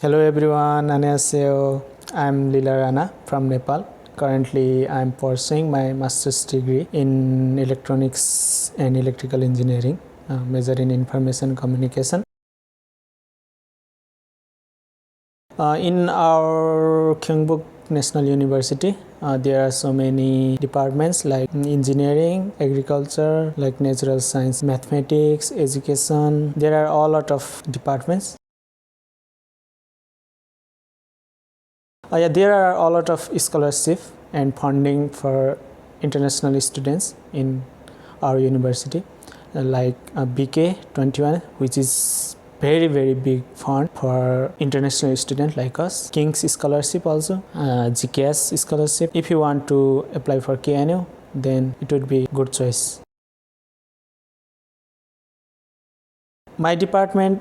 Hello everyone, 안녕하세요. I'm Lila Rana from Nepal. Currently, I'm pursuing my master's degree in electronics and electrical engineering, major in information communication. In our Kyungbuk National University, there are so many departments like engineering, agriculture, like natural science, mathematics, education. There are a lot of departments. There are a lot of scholarship and funding for international students in our university, like BK21, which is very big fund for international students like us. King's scholarship also, GKS scholarship. If you want to apply for KNU, then it would be good choice. My department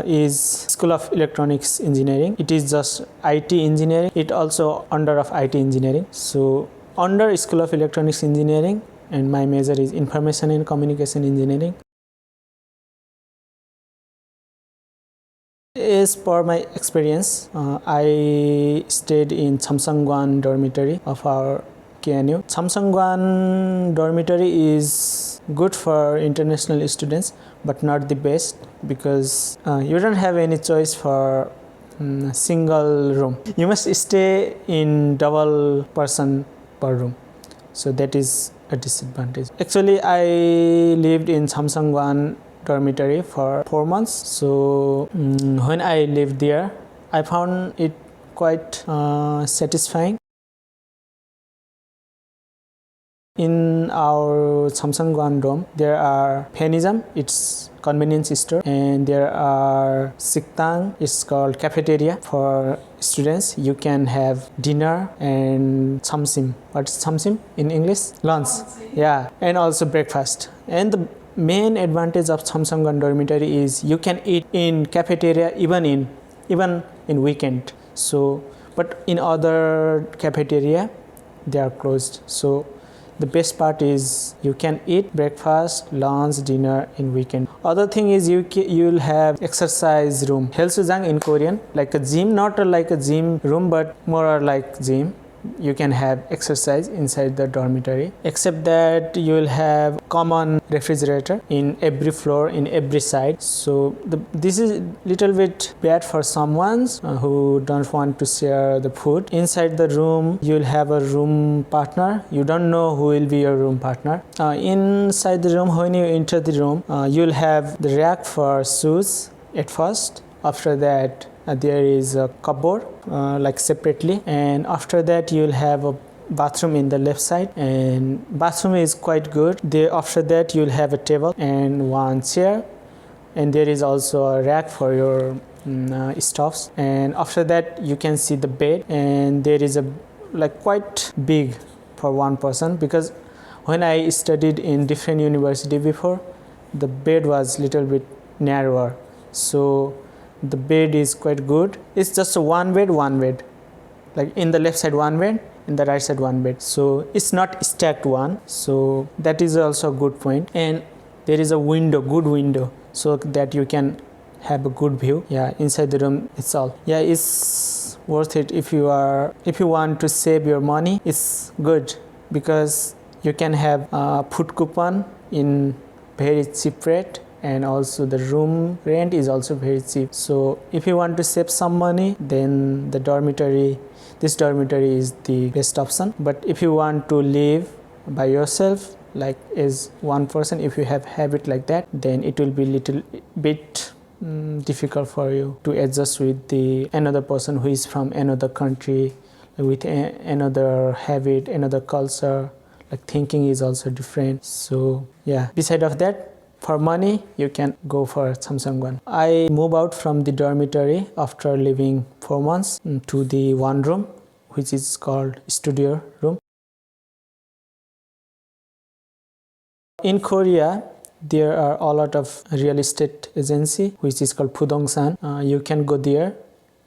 is School of Electronics Engineering. It is just IT engineering. It also under of IT engineering. So under School of Electronics Engineering, and my major is Information and Communication Engineering. As per my experience, I stayed in Chamsangwan dormitory of our KNU. Chamsangwan dormitory is good for international students, but not the best, because you don't have any choice for single room. You must stay in double person per room, so that is a disadvantage. Actually, I lived in Chamsangwan dormitory for 4 months. So when I lived there, I found it quite satisfying. In our Chamsangwan dorm, there are Phenism, it's convenience store, and there are Siktang, it's called cafeteria for students. You can have dinner and chamsim. What's chamsim in English? Lunch. Yeah, and also breakfast. And the main advantage of Chamsangwan dormitory is you can eat in cafeteria even in weekend. So, but in other cafeteria, they are closed. So the best part is you can eat breakfast, lunch, dinner in weekend. Other thing is you'll have exercise room. Helsujang in Korean, like a gym, not like a gym room, but more like gym. You can have exercise inside the dormitory, except that you will have common refrigerator in every floor, in every side. So this is little bit bad for someone who don't want to share the food. Inside the room, you will have a room partner. You don't know who will be your room partner. Inside the room, when you enter the room, you will have the rack for shoes at first. After that, there is a cupboard like separately, and after that you'll have a bathroom in the left side, and bathroom is quite good. After that you'll have a table and one chair, and there is also a rack for your stuffs. And after that you can see the bed, and there is a like quite big for one person, because when I studied in different university before, the bed was little bit narrower. So the bed is quite good. It's just a one bed, like in the left side one bed, in the right side one bed. So it's not stacked one. So that is also a good point. And there is a window, good window, so that you can have a good view. Yeah, inside the room itself. Yeah, it's worth it if you want to save your money. It's good because you can have food coupon in very cheap rate, and also the room rent is also very cheap. So if you want to save some money, then this dormitory is the best option. But if you want to live by yourself, like as one person, if you have habit like that, then it will be little bit difficult for you to adjust with another person who is from another country, with another habit, another culture, like thinking is also different. So yeah, beside of that, for money, you can go for Chamsangwan. I moved out from the dormitory after living 4 months to the one room, which is called studio room. In Korea, there are a lot of real estate agency, which is called Pudongsan. You can go there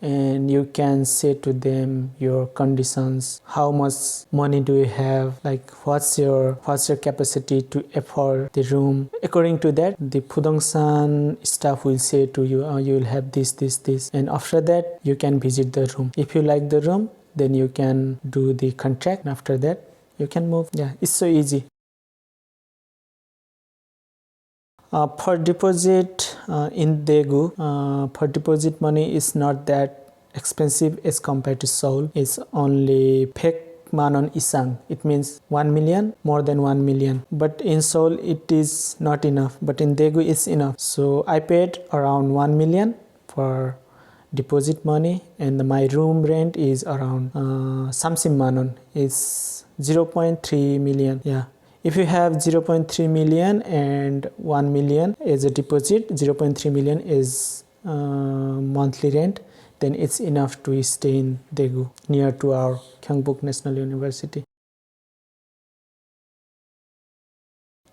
and you can say to them your conditions, how much money do you have, like what's your capacity to afford the room. According to that, the Pudongsan staff will say to you, you will have this, and after that you can visit the room. If you like the room, then you can do the contract, and after that you can move. Yeah, it's so easy. For deposit in Daegu, for deposit money is not that expensive as compared to Seoul. It's only Pek Manon Isang. It means 1 million, more than 1 million. But in Seoul it is not enough. But in Daegu it's enough. So I paid around 1 million for deposit money, and my room rent is around Samsim Manon. It's 0.3 million. Yeah. If you have 0.3 million and 1 million as a deposit, 0.3 million is monthly rent, then it's enough to stay in Daegu, near to our Gyeongbuk National University.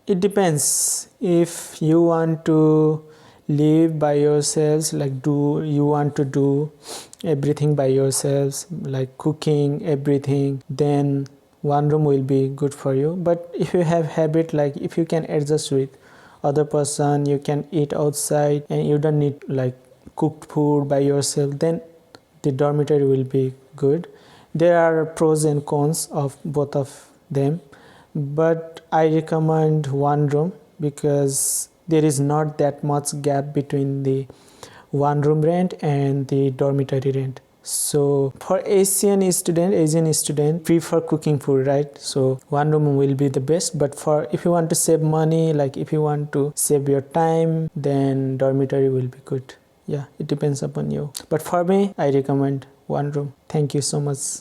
It depends. If you want to live by yourselves, like you want to do everything by yourselves, like cooking, everything, then one room will be good for you. But if you have habit, like if you can adjust with other person, you can eat outside and you don't need like cooked food by yourself, then the dormitory will be good. There are pros and cons of both of them, but I recommend one room because there is not that much gap between the one room rent and the dormitory rent. So for Asian student prefer cooking food, right? So one room will be the best. But for if you want to save money, like if you want to save your time, then dormitory will be good. Yeah, it depends upon you. But for me, I recommend one room. Thank you so much.